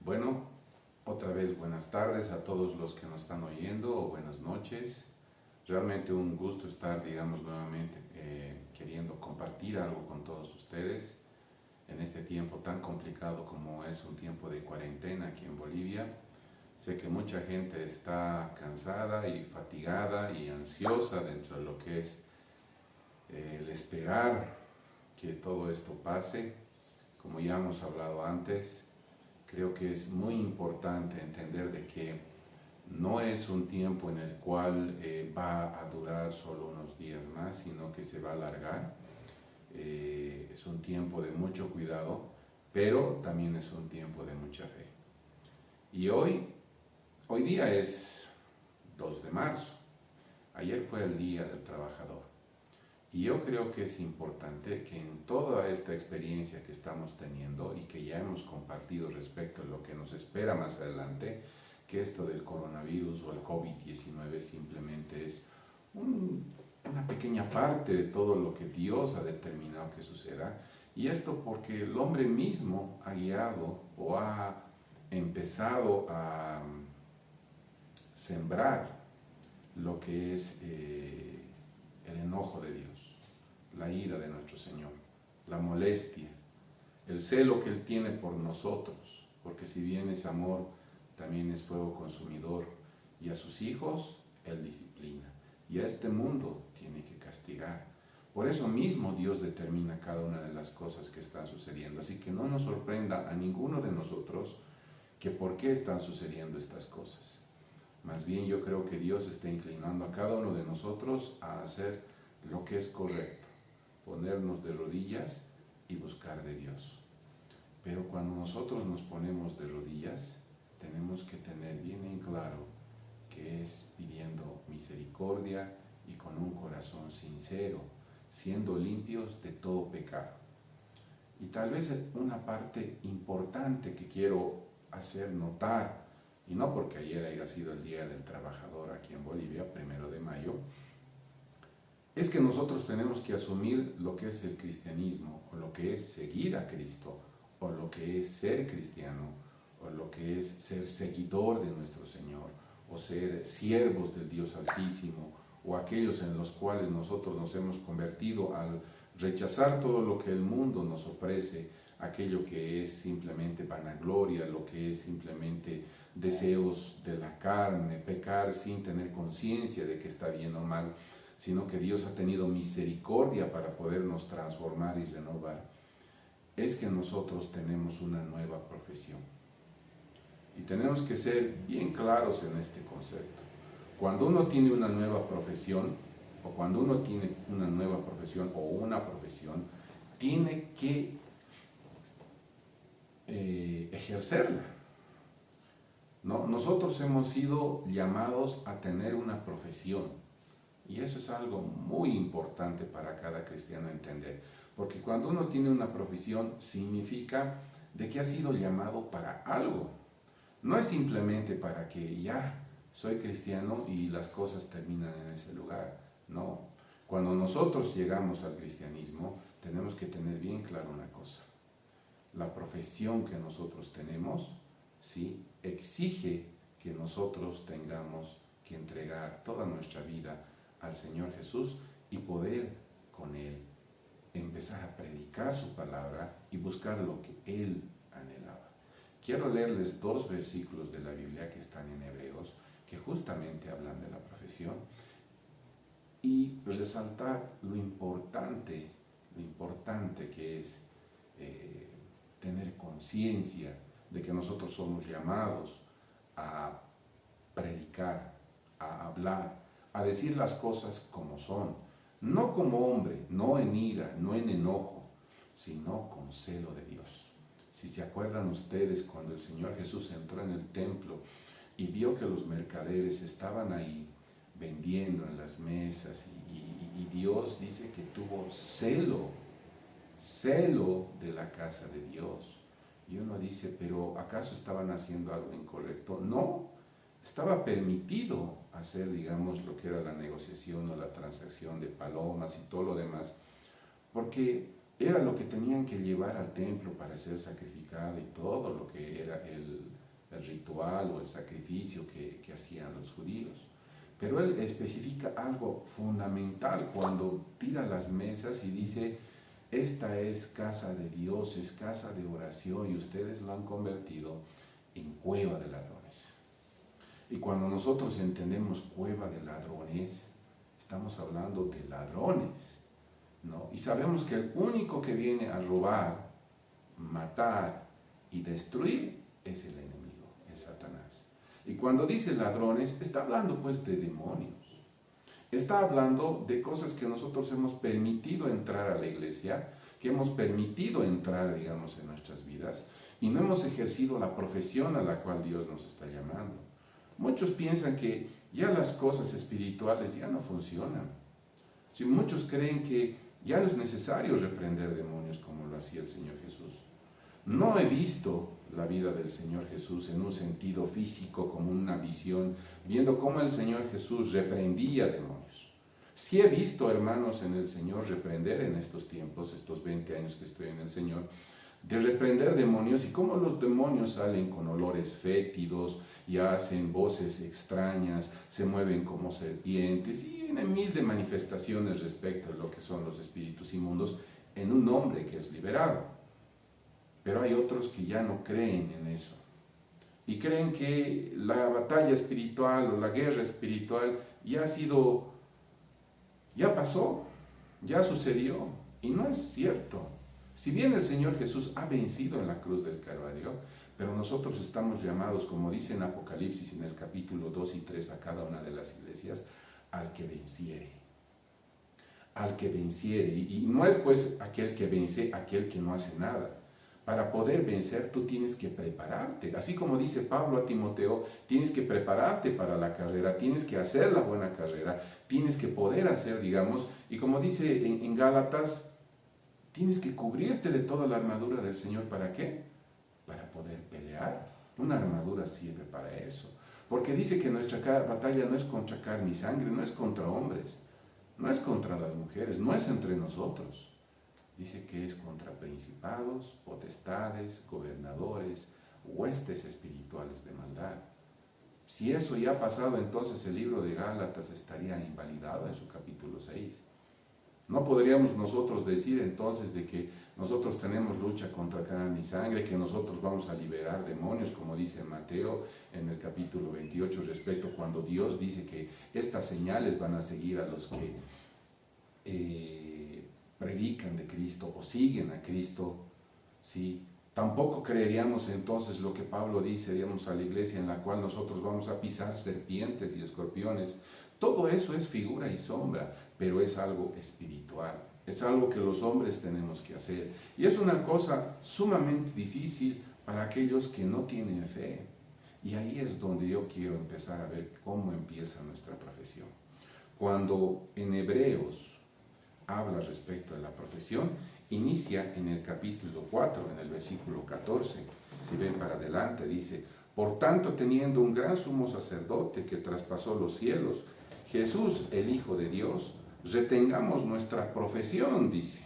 Bueno, otra vez buenas tardes a todos los que nos están oyendo o buenas noches. Realmente un gusto estar, nuevamente queriendo compartir algo con todos ustedes en este tiempo tan complicado como es un tiempo de cuarentena aquí en Bolivia. Sé que mucha gente está cansada y fatigada y ansiosa dentro de lo que es el esperar que todo esto pase. Como ya hemos hablado antes, creo que es muy importante entender de que no es un tiempo en el cual va a durar solo unos días más, sino que se va a alargar. Es un tiempo de mucho cuidado, pero también es un tiempo de mucha fe. Y hoy día es 2 de marzo. Ayer fue el Día del Trabajador. Y yo creo que es importante que en toda esta experiencia que estamos teniendo y que ya hemos compartido respecto a lo que nos espera más adelante, que esto del coronavirus o el COVID-19 simplemente es una pequeña parte de todo lo que Dios ha determinado que suceda. Y esto porque el hombre mismo ha guiado o ha empezado a sembrar lo que es el enojo de Dios, la ira de nuestro Señor, la molestia, el celo que Él tiene por nosotros, porque si bien es amor, también es fuego consumidor, y a sus hijos Él disciplina, y a este mundo tiene que castigar. Por eso mismo Dios determina cada una de las cosas que están sucediendo, así que no nos sorprenda a ninguno de nosotros que por qué están sucediendo estas cosas. Más bien yo creo que Dios está inclinando a cada uno de nosotros a hacer lo que es correcto, ponernos de rodillas y buscar de Dios. Pero cuando nosotros nos ponemos de rodillas, tenemos que tener bien en claro que es pidiendo misericordia y con un corazón sincero, siendo limpios de todo pecado. Y tal vez una parte importante que quiero hacer notar, y no porque ayer haya sido el Día del Trabajador aquí en Bolivia, 1 de mayo, es que nosotros tenemos que asumir lo que es el cristianismo, o lo que es seguir a Cristo, o lo que es ser cristiano, o lo que es ser seguidor de nuestro Señor, o ser siervos del Dios Altísimo, o aquellos en los cuales nosotros nos hemos convertido al rechazar todo lo que el mundo nos ofrece, aquello que es simplemente vanagloria, lo que es simplemente deseos de la carne, pecar sin tener conciencia de que está bien o mal, sino que Dios ha tenido misericordia para podernos transformar y renovar. Es que nosotros tenemos una nueva profesión. Y tenemos que ser bien claros en este concepto. Cuando uno tiene una nueva profesión, o cuando uno tiene una nueva profesión o una profesión, tiene que ejercerla. ¿No? Nosotros hemos sido llamados a tener una profesión. Y eso es algo muy importante para cada cristiano entender. Porque cuando uno tiene una profesión, significa de que ha sido llamado para algo. No es simplemente para que ya soy cristiano y las cosas terminan en ese lugar. No. Cuando nosotros llegamos al cristianismo, tenemos que tener bien claro una cosa. La profesión que nosotros tenemos, ¿sí?, exige que nosotros tengamos que entregar toda nuestra vida al Señor Jesús y poder con Él empezar a predicar su palabra y buscar lo que Él anhelaba. Quiero leerles 2 versículos de la Biblia que están en Hebreos, que justamente hablan de la profesión, y resaltar lo importante que es tener conciencia de que nosotros somos llamados a predicar, a hablar, a decir las cosas como son, no como hombre, no en ira, no en enojo, sino con celo de Dios. Si se acuerdan ustedes cuando el Señor Jesús entró en el templo y vio que los mercaderes estaban ahí vendiendo en las mesas y Dios dice que tuvo celo de la casa de Dios. Y uno dice, pero ¿acaso estaban haciendo algo incorrecto? No, estaba permitido hacer, lo que era la negociación o la transacción de palomas y todo lo demás, porque era lo que tenían que llevar al templo para ser sacrificado y todo lo que era el ritual o el sacrificio que hacían los judíos. Pero él especifica algo fundamental cuando tira las mesas y dice, esta es casa de Dios, es casa de oración y ustedes lo han convertido en cueva de ladrones. Y cuando nosotros entendemos cueva de ladrones, estamos hablando de ladrones, ¿no? Y sabemos que el único que viene a robar, matar y destruir es el enemigo, es Satanás. Y cuando dice ladrones, está hablando pues de demonios. Está hablando de cosas que nosotros hemos permitido entrar a la iglesia, que hemos permitido entrar, digamos, en nuestras vidas, y no hemos ejercido la profesión a la cual Dios nos está llamando. Muchos piensan que ya las cosas espirituales ya no funcionan. Si muchos creen que ya no es necesario reprender demonios como lo hacía el Señor Jesús. No he visto la vida del Señor Jesús en un sentido físico, como una visión, viendo cómo el Señor Jesús reprendía demonios. Sí he visto, hermanos, en el Señor reprender en estos tiempos, estos 20 años que estoy en el Señor, de reprender demonios y cómo los demonios salen con olores fétidos y hacen voces extrañas, se mueven como serpientes y en mil de manifestaciones respecto a lo que son los espíritus inmundos en un hombre que es liberado. Pero hay otros que ya no creen en eso y creen que la batalla espiritual o la guerra espiritual ya pasó, ya sucedió, y no es cierto. Si bien el Señor Jesús ha vencido en la cruz del Calvario, pero nosotros estamos llamados, como dice en Apocalipsis en el capítulo 2 y 3 a cada una de las iglesias, al que venciere. Al que venciere. Y no es pues aquel que vence, aquel que no hace nada. Para poder vencer tú tienes que prepararte. Así como dice Pablo a Timoteo, tienes que prepararte para la carrera, tienes que hacer la buena carrera, tienes que poder hacer, digamos, y como dice en Gálatas, tienes que cubrirte de toda la armadura del Señor. ¿Para qué? Para poder pelear. Una armadura sirve para eso. Porque dice que nuestra batalla no es contra carne y sangre, no es contra hombres, no es contra las mujeres, no es entre nosotros. Dice que es contra principados, potestades, gobernadores, huestes espirituales de maldad. Si eso ya ha pasado, entonces el libro de Gálatas estaría invalidado en su capítulo 6. No podríamos nosotros decir entonces de que nosotros tenemos lucha contra carne y sangre, que nosotros vamos a liberar demonios, como dice Mateo en el capítulo 28, respecto cuando Dios dice que estas señales van a seguir a los que predican de Cristo o siguen a Cristo, ¿sí? Tampoco creeríamos entonces lo que Pablo dice, digamos, a la iglesia en la cual nosotros vamos a pisar serpientes y escorpiones. Todo eso es figura y sombra, pero es algo espiritual, es algo que los hombres tenemos que hacer. Y es una cosa sumamente difícil para aquellos que no tienen fe. Y ahí es donde yo quiero empezar a ver cómo empieza nuestra profesión. Cuando en Hebreos habla respecto a la profesión, inicia en el capítulo 4, en el versículo 14. Si ven para adelante, dice: por tanto, teniendo un gran sumo sacerdote que traspasó los cielos, Jesús, el Hijo de Dios, retengamos nuestra profesión, dice.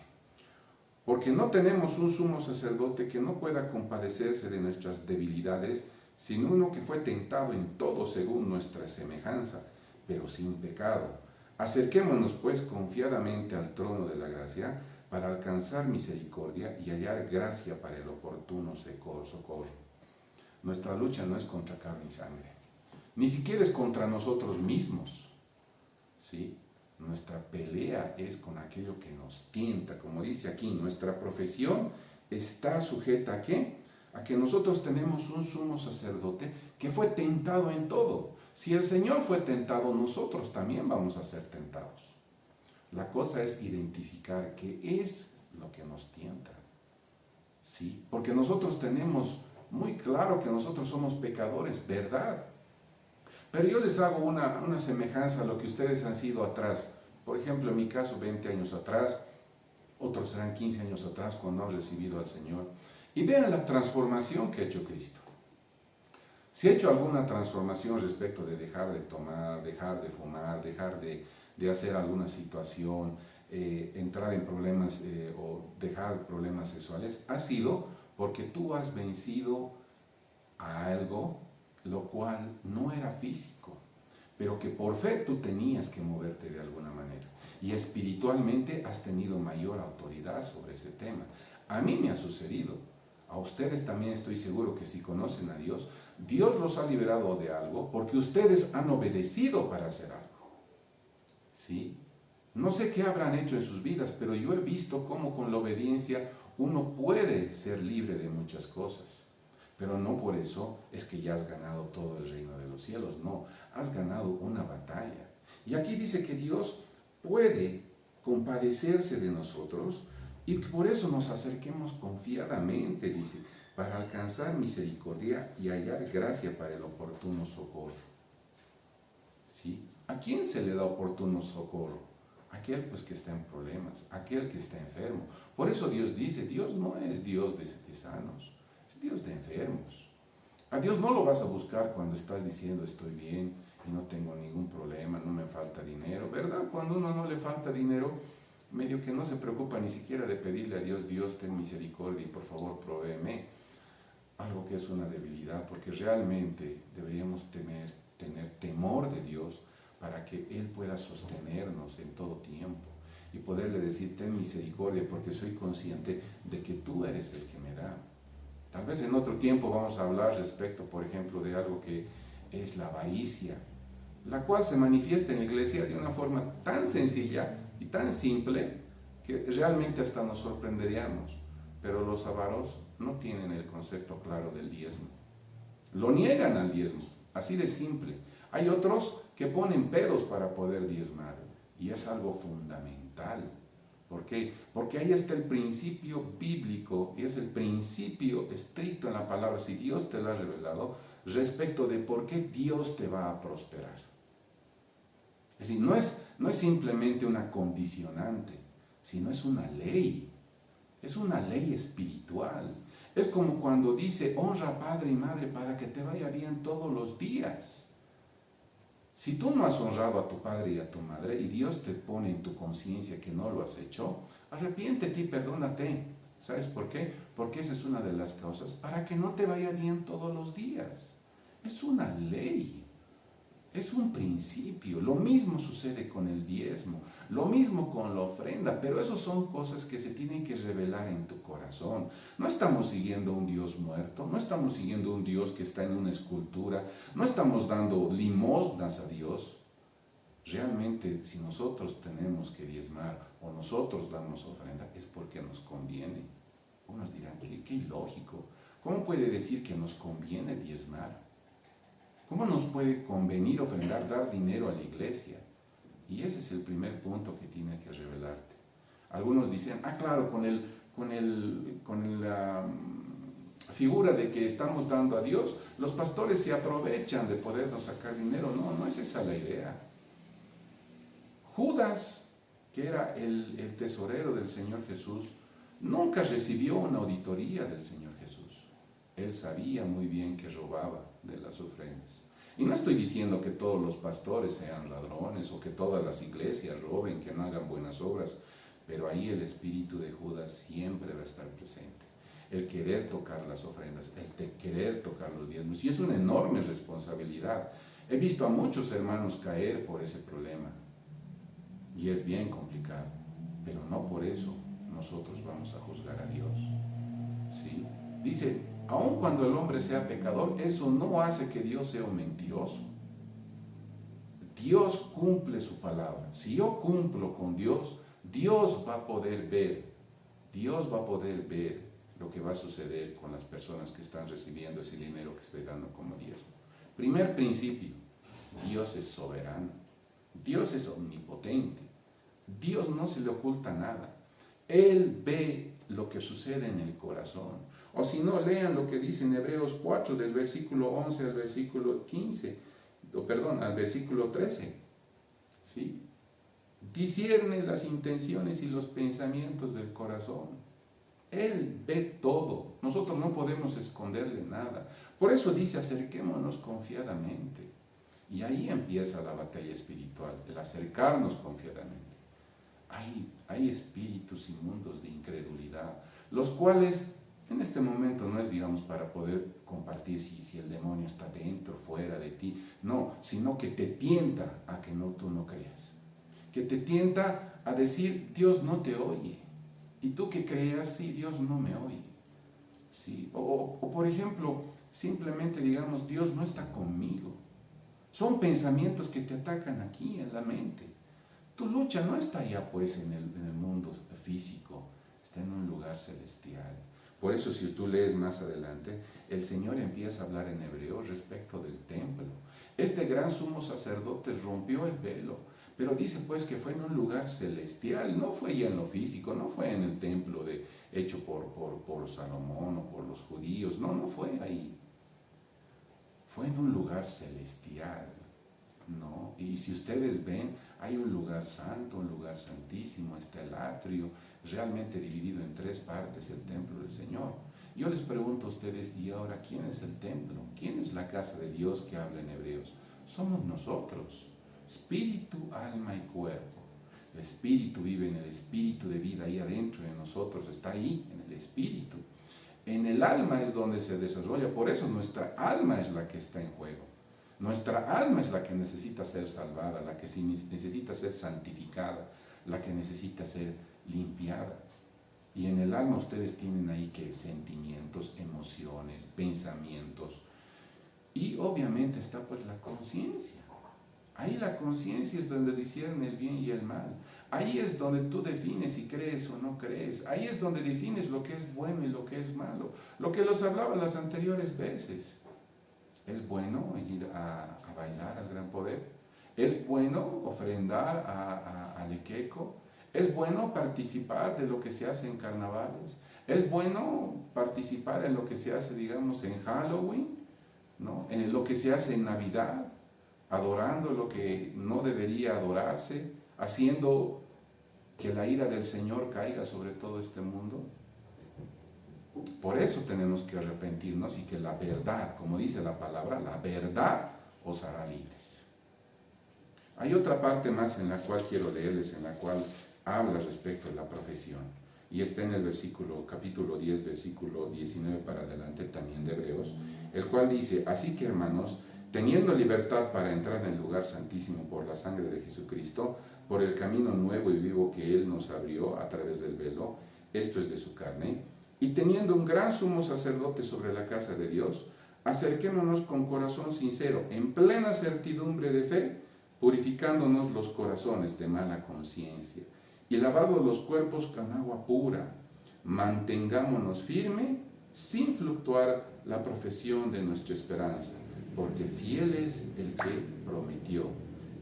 Porque no tenemos un sumo sacerdote que no pueda compadecerse de nuestras debilidades, sino uno que fue tentado en todo según nuestra semejanza, pero sin pecado. Acerquémonos pues confiadamente al trono de la gracia para alcanzar misericordia y hallar gracia para el oportuno socorro. Nuestra lucha no es contra carne y sangre, ni siquiera es contra nosotros mismos, ¿sí? Nuestra pelea es con aquello que nos tienta, como dice aquí, nuestra profesión está sujeta ¿a qué? A que nosotros tenemos un sumo sacerdote que fue tentado en todo. Si el Señor fue tentado, nosotros también vamos a ser tentados. La cosa es identificar qué es lo que nos tienta, ¿sí? Porque nosotros tenemos muy claro que nosotros somos pecadores, ¿verdad? Pero yo les hago una semejanza a lo que ustedes han sido atrás. Por ejemplo, en mi caso, 20 años atrás, otros serán 15 años atrás cuando han recibido al Señor. Y vean la transformación que ha hecho Cristo. Si ha hecho alguna transformación respecto de dejar de tomar, dejar de fumar, dejar de hacer alguna situación, entrar en problemas o dejar problemas sexuales, ha sido porque tú has vencido a algo lo cual no era físico, pero que por fe tú tenías que moverte de alguna manera. Y espiritualmente has tenido mayor autoridad sobre ese tema. A mí me ha sucedido. A ustedes también estoy seguro que si conocen a Dios, Dios los ha liberado de algo porque ustedes han obedecido para hacer algo. ¿Sí? No sé qué habrán hecho en sus vidas, pero yo he visto cómo con la obediencia uno puede ser libre de muchas cosas. Pero no por eso es que ya has ganado todo el reino de los cielos, no, has ganado una batalla. Y aquí dice que Dios puede compadecerse de nosotros y por eso nos acerquemos confiadamente, dice, para alcanzar misericordia y hallar gracia para el oportuno socorro. ¿Sí? ¿A quién se le da oportuno socorro? Aquel pues que está en problemas, aquel que está enfermo. Por eso Dios dice, Dios no es Dios de sanos, es Dios de enfermos. A Dios no lo vas a buscar cuando estás diciendo estoy bien y no tengo ningún problema, no me falta dinero, ¿verdad? Cuando a uno no le falta dinero, medio que no se preocupa ni siquiera de pedirle a Dios, Dios ten misericordia y por favor provéeme. Algo que es una debilidad, porque realmente deberíamos tener temor de Dios para que Él pueda sostenernos en todo tiempo y poderle decir, ten misericordia porque soy consciente de que tú eres el que me da. Tal vez en otro tiempo vamos a hablar respecto, por ejemplo, de algo que es la avaricia, la cual se manifiesta en la iglesia de una forma tan sencilla y tan simple que realmente hasta nos sorprenderíamos. Pero los avaros no tienen el concepto claro del diezmo. Lo niegan al diezmo, así de simple. Hay otros que ponen peros para poder diezmar y es algo fundamental. ¿Por qué? Porque ahí está el principio bíblico y es el principio estricto en la palabra, si Dios te lo ha revelado, respecto de por qué Dios te va a prosperar. Es decir, no es simplemente una condicionante, sino es una ley. Es una ley espiritual. Es como cuando dice, honra a padre y madre para que te vaya bien todos los días. Si tú no has honrado a tu padre y a tu madre y Dios te pone en tu conciencia que no lo has hecho, arrepiéntete y perdónate. ¿Sabes por qué? Porque esa es una de las causas para que no te vaya bien todos los días. Es una ley. Es un principio. Lo mismo sucede con el diezmo, lo mismo con la ofrenda, pero eso son cosas que se tienen que revelar en tu corazón. No estamos siguiendo un Dios muerto, no estamos siguiendo un Dios que está en una escultura, no estamos dando limosnas a Dios. Realmente, si nosotros tenemos que diezmar o nosotros damos ofrenda, es porque nos conviene. Unos dirán, qué ilógico. ¿Cómo puede decir que nos conviene diezmar? ¿Cómo nos puede convenir ofrendar, dar dinero a la iglesia? Y ese es el primer punto que tiene que revelarte. Algunos dicen, claro, con la figura de que estamos dando a Dios, los pastores se aprovechan de podernos sacar dinero. No, no es esa la idea. Judas, que era el tesorero del Señor Jesús, nunca recibió una auditoría del Señor Jesús. Él sabía muy bien que robaba de las ofrendas. Y no estoy diciendo que todos los pastores sean ladrones o que todas las iglesias roben, que no hagan buenas obras, pero ahí el espíritu de Judas siempre va a estar presente. El querer tocar las ofrendas, el querer tocar los diezmos, y es una enorme responsabilidad. He visto a muchos hermanos caer por ese problema, y es bien complicado, pero no por eso nosotros vamos a juzgar a Dios. ¿Sí? Dice, aun cuando el hombre sea pecador, eso no hace que Dios sea un mentiroso. Dios cumple su palabra. Si yo cumplo con Dios, Dios va a poder ver. Dios va a poder ver lo que va a suceder con las personas que están recibiendo ese dinero que estoy dando como diezmo. Primer principio, Dios es soberano. Dios es omnipotente. Dios no se le oculta nada. Él ve lo que sucede en el corazón. O si no, lean lo que dice en Hebreos 4, del versículo 11 al versículo 15, al versículo 13. ¿Sí? Discierne las intenciones y los pensamientos del corazón. Él ve todo. Nosotros no podemos esconderle nada. Por eso dice, acerquémonos confiadamente. Y ahí empieza la batalla espiritual, el acercarnos confiadamente. hay espíritus inmundos de incredulidad, los cuales en este momento no es, digamos, para poder compartir si el demonio está dentro, fuera de ti, no, sino que te tienta a que tú no creas, que te tienta a decir, Dios no te oye, y tú que creas, sí, Dios no me oye, ¿sí? O por ejemplo, simplemente digamos, Dios no está conmigo. Son pensamientos que te atacan aquí en la mente. Tu lucha no está ya pues en el mundo físico, está en un lugar celestial. Por eso si tú lees más adelante, el Señor empieza a hablar en hebreo respecto del templo. Este gran sumo sacerdote rompió el velo, pero dice pues que fue en un lugar celestial, no fue ya en lo físico, no fue en el templo hecho por Salomón o por los judíos, no fue ahí. Fue en un lugar celestial, ¿no? Y si ustedes ven, hay un lugar santo, un lugar santísimo, está el atrio, realmente dividido en 3 partes, el templo del Señor. Yo les pregunto a ustedes, ¿y ahora quién es el templo? ¿Quién es la casa de Dios que habla en Hebreos? Somos nosotros, espíritu, alma y cuerpo. El espíritu vive en el espíritu de vida ahí adentro de nosotros, está ahí, en el espíritu. En el alma es donde se desarrolla, por eso nuestra alma es la que está en juego. Nuestra alma es la que necesita ser salvada, la que necesita ser santificada, la que necesita ser limpiada. Y en el alma ustedes tienen ahí que sentimientos, emociones, pensamientos. Y obviamente está pues la conciencia. Ahí la conciencia es donde discierne el bien y el mal. Ahí es donde tú defines si crees o no crees. Ahí es donde defines lo que es bueno y lo que es malo. Lo que los hablaba las anteriores veces. ¿Es bueno ir a bailar al gran poder? ¿Es bueno ofrendar al Equeco? ¿Es bueno participar de lo que se hace en carnavales? ¿Es bueno participar en lo que se hace, digamos, en Halloween? ¿No? En lo que se hace en Navidad, adorando lo que no debería adorarse, haciendo que la ira del Señor caiga sobre todo este mundo. Por eso tenemos que arrepentirnos y que la verdad, como dice la palabra, la verdad os hará libres. Hay otra parte más en la cual quiero leerles, en la cual habla respecto a la profesión, y está en el capítulo 10, versículo 19 para adelante, también de Hebreos, el cual dice, así que hermanos, teniendo libertad para entrar en el lugar santísimo por la sangre de Jesucristo, por el camino nuevo y vivo que Él nos abrió a través del velo, esto es de su carne, y teniendo un gran sumo sacerdote sobre la casa de Dios, acerquémonos con corazón sincero, en plena certidumbre de fe, purificándonos los corazones de mala conciencia, y lavados los cuerpos con agua pura, mantengámonos firme, sin fluctuar la profesión de nuestra esperanza, porque fiel es el que prometió.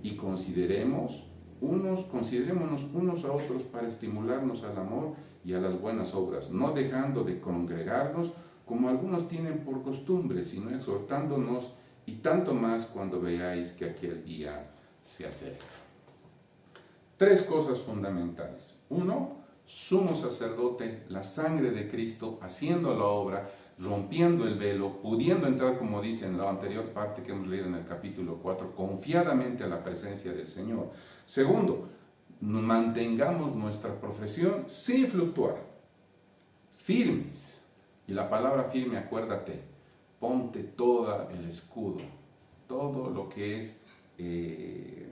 Y considerémonos unos a otros para estimularnos al amor y a las buenas obras, no dejando de congregarnos como algunos tienen por costumbre, sino exhortándonos, y tanto más cuando veáis que aquel día se acerca. 3 cosas fundamentales. 1, sumo sacerdote, la sangre de Cristo, haciendo la obra, rompiendo el velo, pudiendo entrar, como dice en la anterior parte que hemos leído en el capítulo 4, confiadamente a la presencia del Señor. 2, mantengamos nuestra profesión sin fluctuar, firmes. Y la palabra firme, acuérdate, ponte todo el escudo, todo lo que es el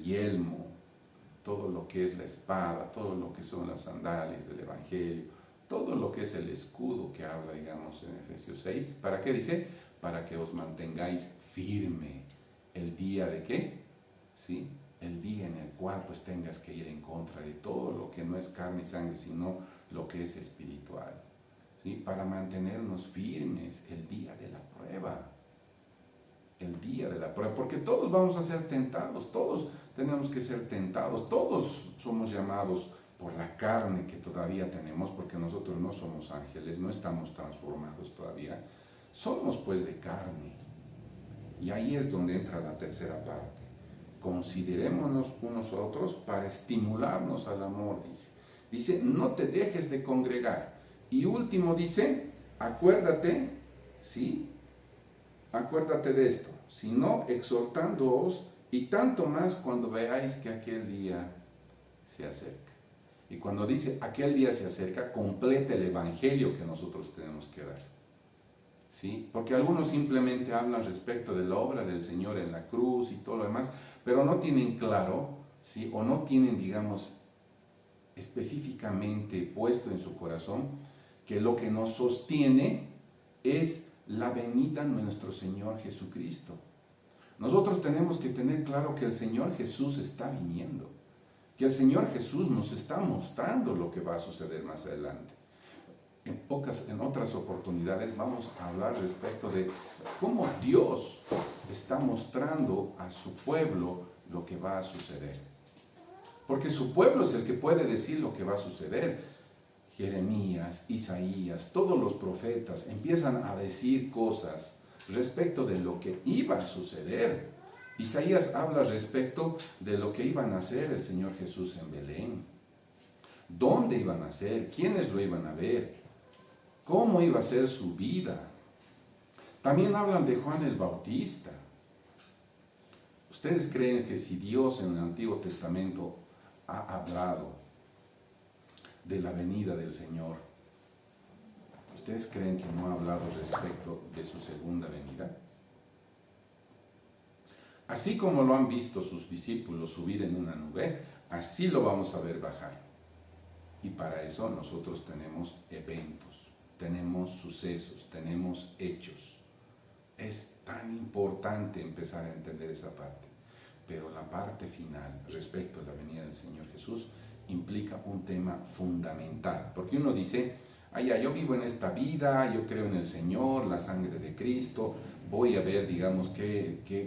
yelmo, todo lo que es la espada, todo lo que son las sandalias del Evangelio, todo lo que es el escudo que habla, digamos, en Efesios 6. ¿Para qué dice? Para que os mantengáis firme el día de ¿qué? ¿Sí? El día en el cual pues tengas que ir en contra de todo lo que no es carne y sangre, sino lo que es espiritual. ¿Sí? Para mantenernos firmes el día de la prueba. El día de la prueba, porque todos vamos a ser tentados, todos tenemos que ser tentados, todos somos llamados por la carne que todavía tenemos, porque nosotros no somos ángeles, no estamos transformados todavía, somos pues de carne. Y ahí es donde entra la tercera parte. Considerémonos unos a otros para estimularnos al amor, dice. Dice, no te dejes de congregar. Y último dice, acuérdate, ¿sí? Acuérdate de esto, sino exhortándoos, y tanto más cuando veáis que aquel día se acerca. Y cuando dice aquel día se acerca, completa el evangelio que nosotros tenemos que dar. ¿Sí? Porque algunos simplemente hablan respecto de la obra del Señor en la cruz y todo lo demás, pero no tienen claro, ¿sí? O no tienen, digamos, específicamente puesto en su corazón que lo que nos sostiene es la venida de nuestro Señor Jesucristo. Nosotros tenemos que tener claro que el Señor Jesús está viniendo, que el Señor Jesús nos está mostrando lo que va a suceder más adelante. En otras oportunidades vamos a hablar respecto de cómo Dios está mostrando a su pueblo lo que va a suceder. Porque su pueblo es el que puede decir lo que va a suceder. Jeremías, Isaías, todos los profetas empiezan a decir cosas respecto de lo que iba a suceder. Isaías habla respecto de lo que iba a nacer el Señor Jesús en Belén. ¿Dónde iba a nacer? ¿Quiénes lo iban a ver? ¿Cómo iba a ser su vida? También hablan de Juan el Bautista. ¿Ustedes creen que si Dios en el Antiguo Testamento ha hablado de la venida del Señor, ustedes creen que no ha hablado respecto de su segunda venida? Así como lo han visto sus discípulos subir en una nube, así lo vamos a ver bajar. Y para eso nosotros tenemos eventos, tenemos sucesos, tenemos hechos. Es tan importante empezar a entender esa parte. Pero la parte final respecto a la venida del Señor Jesús implica un tema fundamental. Porque uno dice, yo vivo en esta vida, yo creo en el Señor, la sangre de Cristo, voy a ver, digamos,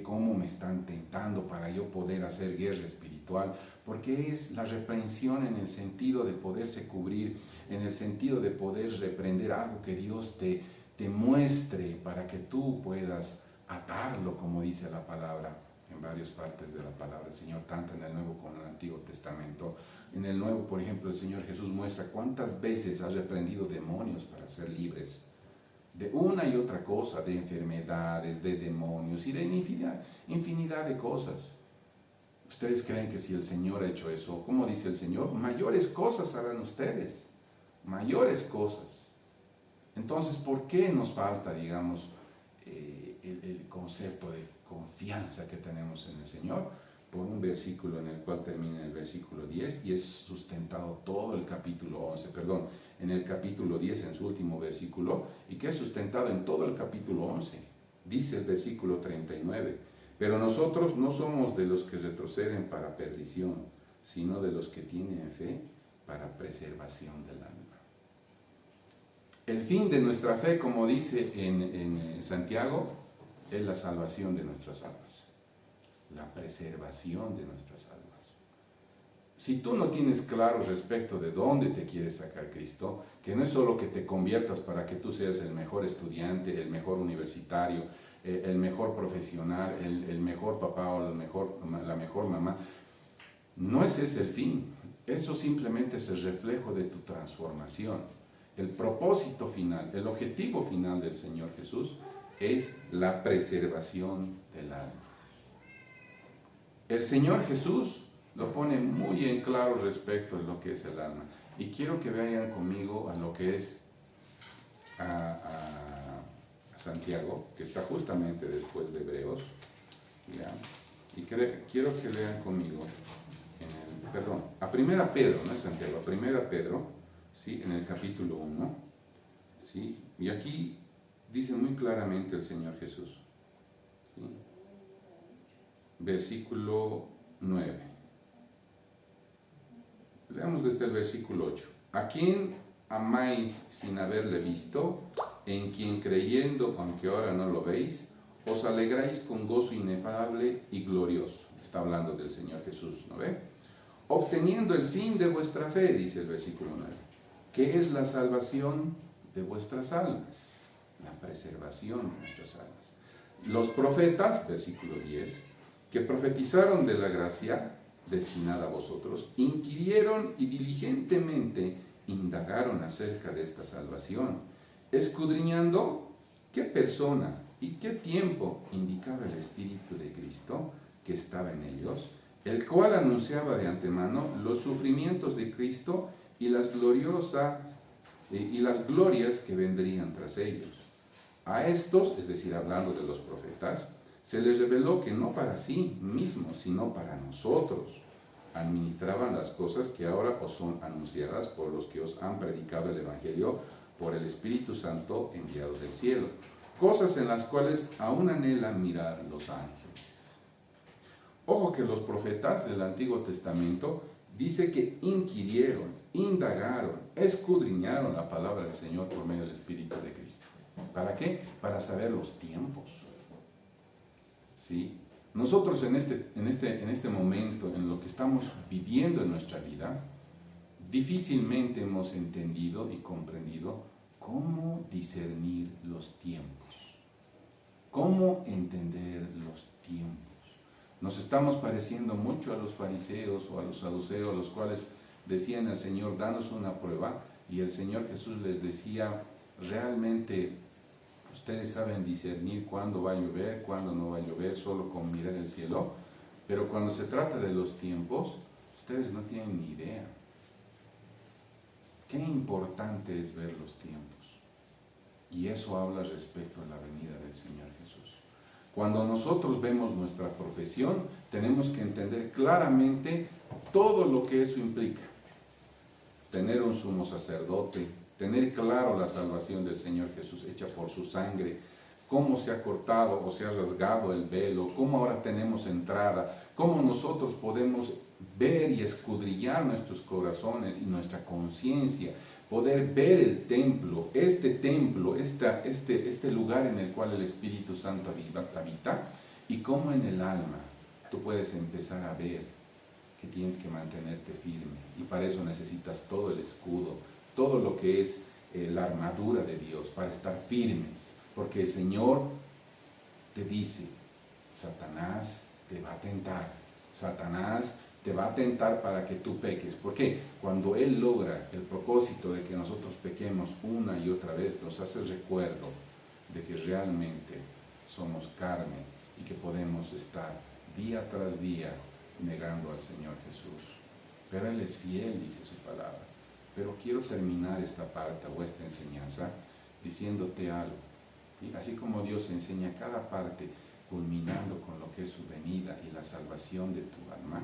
cómo me están tentando para yo poder hacer guerra espiritual, porque es la reprensión en el sentido de poderse cubrir, en el sentido de poder reprender algo que Dios te muestre para que tú puedas atarlo, como dice la palabra, en varias partes de la palabra del Señor, tanto en el Nuevo como en el Antiguo Testamento. En el Nuevo, por ejemplo, el Señor Jesús muestra cuántas veces ha reprendido demonios para ser libres de una y otra cosa, de enfermedades, de demonios y de infinidad de cosas. ¿Ustedes creen que si el Señor ha hecho eso, como dice el Señor, mayores cosas harán ustedes? Mayores cosas. Entonces, ¿por qué nos falta, digamos, el concepto de confianza que tenemos en el Señor? Por un versículo en el cual termina el versículo 10 y es sustentado todo el capítulo 11, en el capítulo 10 en su último versículo, y que es sustentado en todo el capítulo 11. Dice el versículo 39, pero nosotros no somos de los que retroceden para perdición, sino de los que tienen fe para preservación del alma. El fin de nuestra fe, como dice en Santiago, es la salvación de nuestras almas, la preservación de nuestras almas. Si tú no tienes claro respecto de dónde te quiere sacar Cristo, que no es solo que te conviertas para que tú seas el mejor estudiante, el mejor universitario, el mejor profesional, el mejor papá o la mejor mamá, no es ese el fin. Eso simplemente es el reflejo de tu transformación. El propósito final, el objetivo final del Señor Jesús es la preservación del alma. El Señor Jesús lo pone muy en claro respecto de lo que es el alma. Y quiero que vayan conmigo a lo que es a Santiago, que está justamente después de Hebreos. ¿Ya? Y quiero que lean conmigo, a 1 Pedro, no es Santiago, a 1 Pedro, ¿sí? En el capítulo 1. ¿Sí? Y aquí dice muy claramente el Señor Jesús. ¿Sí? Versículo 9. Leamos desde el versículo 8. ¿A quién amáis sin haberle visto? En quien creyendo, aunque ahora no lo veis, os alegráis con gozo inefable y glorioso. Está hablando del Señor Jesús, ¿no ve? Obteniendo el fin de vuestra fe, dice el versículo 9, que es la salvación de vuestras almas, la preservación de nuestras almas. Los profetas, versículo 10, que profetizaron de la gracia destinada a vosotros, inquirieron y diligentemente indagaron acerca de esta salvación, escudriñando qué persona y qué tiempo indicaba el Espíritu de Cristo que estaba en ellos, el cual anunciaba de antemano los sufrimientos de Cristo y las glorias que vendrían tras ellos. A estos, es decir, hablando de los profetas, se les reveló que no para sí mismos, sino para nosotros, administraban las cosas que ahora os son anunciadas por los que os han predicado el Evangelio por el Espíritu Santo enviado del cielo, cosas en las cuales aún anhelan mirar los ángeles. Ojo que los profetas del Antiguo Testamento dice que inquirieron, indagaron, escudriñaron la palabra del Señor por medio del Espíritu de Cristo. ¿Para qué? Para saber los tiempos. ¿Sí? Nosotros en este momento, en lo que estamos viviendo en nuestra vida, difícilmente hemos entendido y comprendido cómo discernir los tiempos, cómo entender los tiempos. Nos estamos pareciendo mucho a los fariseos o a los saduceos, los cuales decían al Señor, danos una prueba, y el Señor Jesús les decía, realmente ustedes saben discernir cuándo va a llover, cuándo no va a llover, solo con mirar el cielo, pero cuando se trata de los tiempos, ustedes no tienen ni idea. Qué importante es ver los tiempos. Y eso habla respecto a la venida del Señor Jesús. Cuando nosotros vemos nuestra profesión, tenemos que entender claramente todo lo que eso implica. Tener un sumo sacerdote, tener claro la salvación del Señor Jesús hecha por su sangre, cómo se ha cortado o se ha rasgado el velo, cómo ahora tenemos entrada, cómo nosotros podemos ver y escudriñar nuestros corazones y nuestra conciencia, poder ver el templo, este lugar en el cual el Espíritu Santo habita, y cómo en el alma tú puedes empezar a ver que tienes que mantenerte firme, y para eso necesitas todo el escudo, todo lo que es la armadura de Dios, para estar firmes, porque el Señor te dice, Satanás te va a tentar, Satanás te va a tentar para que tú peques. ¿Por qué? Cuando Él logra el propósito de que nosotros pequemos una y otra vez, nos hace recuerdo de que realmente somos carne y que podemos estar día tras día negando al Señor Jesús. Pero Él es fiel, dice su palabra. Pero quiero terminar esta parte o esta enseñanza diciéndote algo. ¿Sí? Así como Dios enseña cada parte culminando con lo que es su venida y la salvación de tu alma,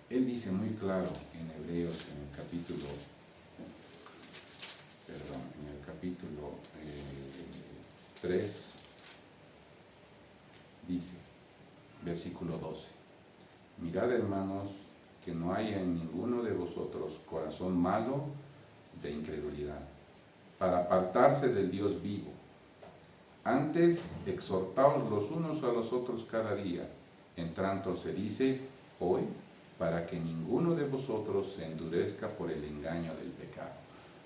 Él dice muy claro en Hebreos, en el capítulo 3, dice, versículo 12, mirad, hermanos, que no haya en ninguno de vosotros corazón malo de incredulidad, para apartarse del Dios vivo. Antes, exhortaos los unos a los otros cada día, en tanto se dice hoy, para que ninguno de vosotros se endurezca por el engaño del pecado.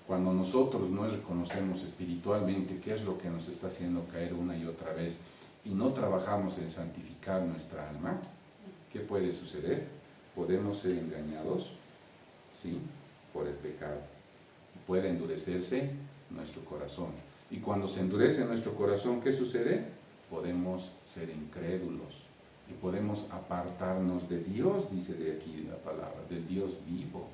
Cuando nosotros no reconocemos espiritualmente qué es lo que nos está haciendo caer una y otra vez y no trabajamos en santificar nuestra alma, ¿qué puede suceder? Podemos ser engañados, ¿sí?, por el pecado. Puede endurecerse nuestro corazón. Y cuando se endurece nuestro corazón, ¿qué sucede? Podemos ser incrédulos. Y podemos apartarnos de Dios, dice de aquí la palabra, del Dios vivo.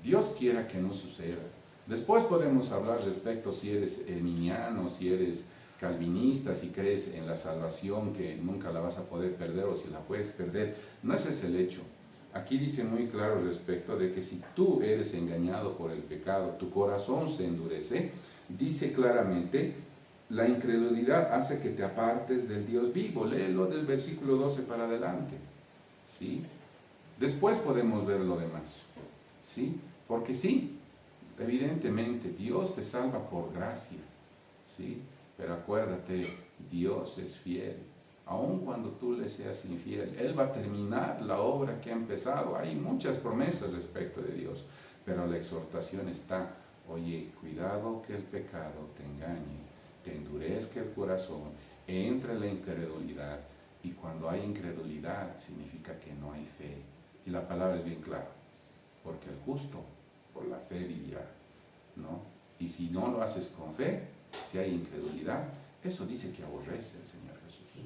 Dios quiera que no suceda. Después podemos hablar respecto si eres arminiano, si eres calvinista, si crees en la salvación que nunca la vas a poder perder o si la puedes perder. No ese es el hecho. Aquí dice muy claro respecto de que si tú eres engañado por el pecado, tu corazón se endurece, dice claramente, la incredulidad hace que te apartes del Dios vivo. Léelo del versículo 12 para adelante, ¿sí? Después podemos ver lo demás, ¿sí? Porque sí, evidentemente Dios te salva por gracia, ¿sí? Pero acuérdate, Dios es fiel. Aun cuando tú le seas infiel, Él va a terminar la obra que ha empezado. Hay muchas promesas respecto de Dios, pero la exhortación está, oye, cuidado que el pecado te engañe, te endurezca el corazón, entra la incredulidad, y cuando hay incredulidad significa que no hay fe. Y la palabra es bien clara, porque el justo por la fe vivirá, ¿no? Y si no lo haces con fe, si hay incredulidad, eso dice que aborrece al Señor Jesús,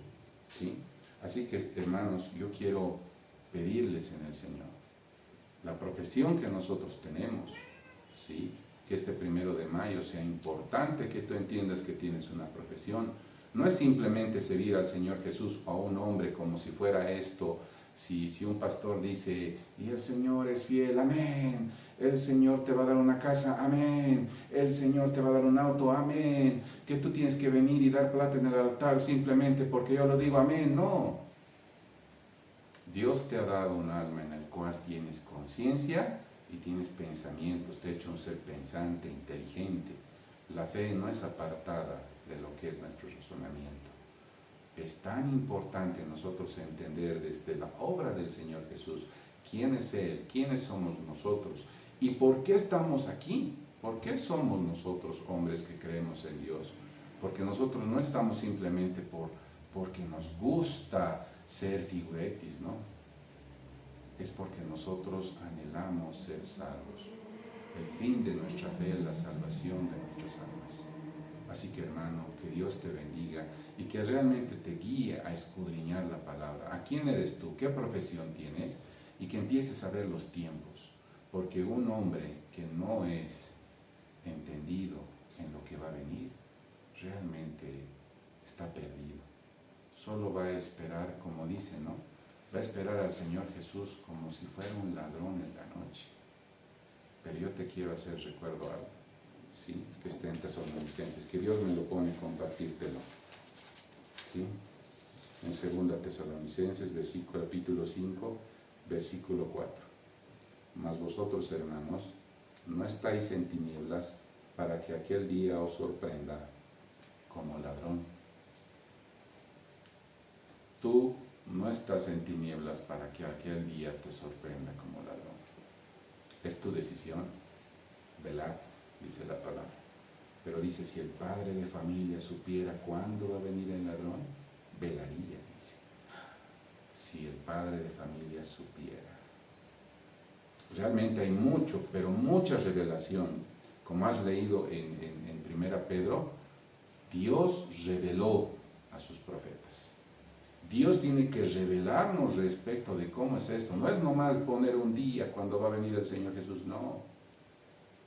¿sí? Así que, hermanos, yo quiero pedirles en el Señor. La profesión que nosotros tenemos, ¿sí? Que este 1 de mayo sea importante que tú entiendas que tienes una profesión. No es simplemente servir al Señor Jesús o a un hombre como si fuera esto. Si un pastor dice, y el Señor es fiel, amén. El Señor te va a dar una casa, amén. El Señor te va a dar un auto, amén. Que tú tienes que venir y dar plata en el altar simplemente porque yo lo digo, amén. No. Dios te ha dado un alma en el cual tienes conciencia y tienes pensamientos, te ha hecho un ser pensante, inteligente. La fe no es apartada de lo que es nuestro razonamiento. Es tan importante nosotros entender desde la obra del Señor Jesús quién es Él, quiénes somos nosotros y por qué estamos aquí. ¿Por qué somos nosotros hombres que creemos en Dios? Porque nosotros no estamos simplemente porque nos gusta ser figuretis, ¿no? Es porque nosotros anhelamos ser salvos. El fin de nuestra fe es la salvación de nuestras almas. Así que, hermano, que Dios te bendiga y que realmente te guíe a escudriñar la palabra. ¿A quién eres tú? ¿Qué profesión tienes? Y que empieces a ver los tiempos. Porque un hombre que no es entendido en lo que va a venir, realmente está perdido. Solo va a esperar, como dice, ¿no? Va a esperar al Señor Jesús como si fuera un ladrón en la noche. Pero yo te quiero hacer recuerdo algo, ¿sí? Que está en Tesalonicenses, que Dios me lo pone a compartírtelo, ¿sí? En 2 Tesalonicenses, capítulo 5, versículo 4. Mas vosotros, hermanos, no estáis en tinieblas para que aquel día os sorprenda como ladrón. Tú no estás en tinieblas para que aquel día te sorprenda como ladrón. Es tu decisión, velad, dice la palabra. Pero dice, si el padre de familia supiera cuándo va a venir el ladrón, velaría, dice. Si el padre de familia supiera. Realmente hay mucho, pero mucha revelación. Como has leído en 1 Pedro, Dios reveló a sus profetas. Dios tiene que revelarnos respecto de cómo es esto. No es nomás poner un día cuando va a venir el Señor Jesús, no.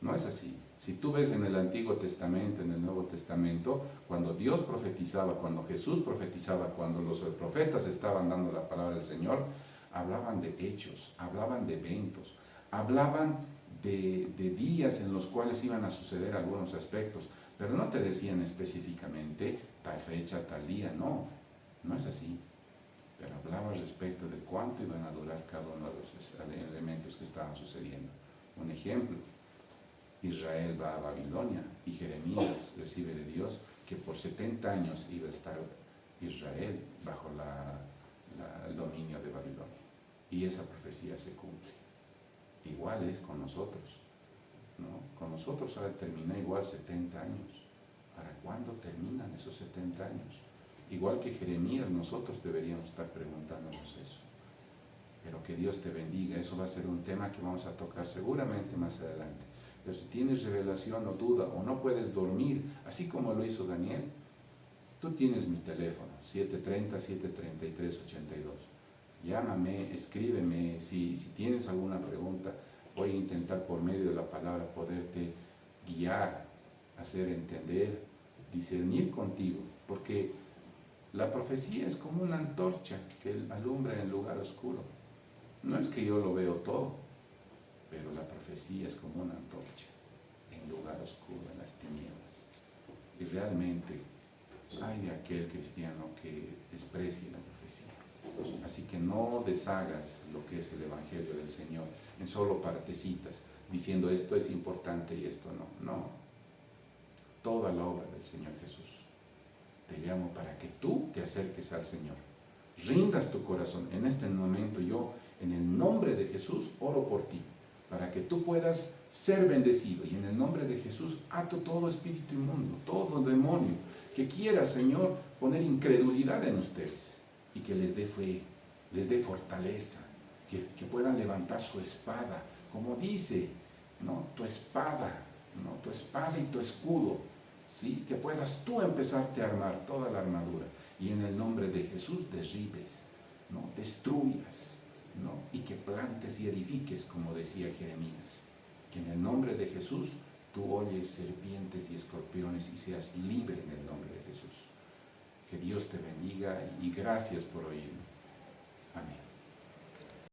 No es así. Si tú ves en el Antiguo Testamento, en el Nuevo Testamento, cuando Dios profetizaba, cuando Jesús profetizaba, cuando los profetas estaban dando la palabra del Señor, hablaban de hechos, hablaban de eventos, hablaban de días en los cuales iban a suceder algunos aspectos, pero no te decían específicamente tal fecha, tal día, no es así. Pero hablaba respecto de cuánto iban a durar cada uno de los elementos que estaban sucediendo. Un ejemplo, Israel va a Babilonia y Jeremías recibe de Dios que por 70 años iba a estar Israel bajo el dominio de Babilonia. Y esa profecía se cumple. Igual es con nosotros, ¿no? Con nosotros ahora termina igual 70 años. ¿Para cuándo terminan esos 70 años? Igual que Jeremías, nosotros deberíamos estar preguntándonos eso. Pero que Dios te bendiga. Eso va a ser un tema que vamos a tocar seguramente más adelante. Pero si tienes revelación o duda o no puedes dormir, así como lo hizo Daniel, tú tienes mi teléfono, 730-733-82. Llámame, escríbeme, si tienes alguna pregunta, voy a intentar por medio de la palabra poderte guiar, hacer entender, discernir contigo, porque la profecía es como una antorcha que alumbra en el lugar oscuro. No es que yo lo veo todo, pero la profecía es como una antorcha en lugar oscuro, en las tinieblas. Y realmente hay de aquel cristiano que desprecie la profecía. Así que no deshagas lo que es el Evangelio del Señor en solo partecitas, diciendo esto es importante y esto no. No. Toda la obra del Señor Jesús. Te llamo para que tú te acerques al Señor. Rindas tu corazón. En este momento yo, en el nombre de Jesús, oro por ti, para que tú puedas ser bendecido. Y en el nombre de Jesús, ato todo espíritu inmundo, todo demonio que quiera, Señor, poner incredulidad en ustedes. Y que les dé fe, les dé fortaleza, que puedan levantar su espada, como dice, ¿no? Tu espada, ¿no? Tu espada y tu escudo, ¿sí? Que puedas tú empezarte a armar toda la armadura y en el nombre de Jesús derribes, ¿no? Destruyas ¿no? Y que plantes y edifiques, como decía Jeremías. Que en el nombre de Jesús tú oyes serpientes y escorpiones y seas libre en el nombre de Jesús. Que Dios te bendiga y gracias por oírme.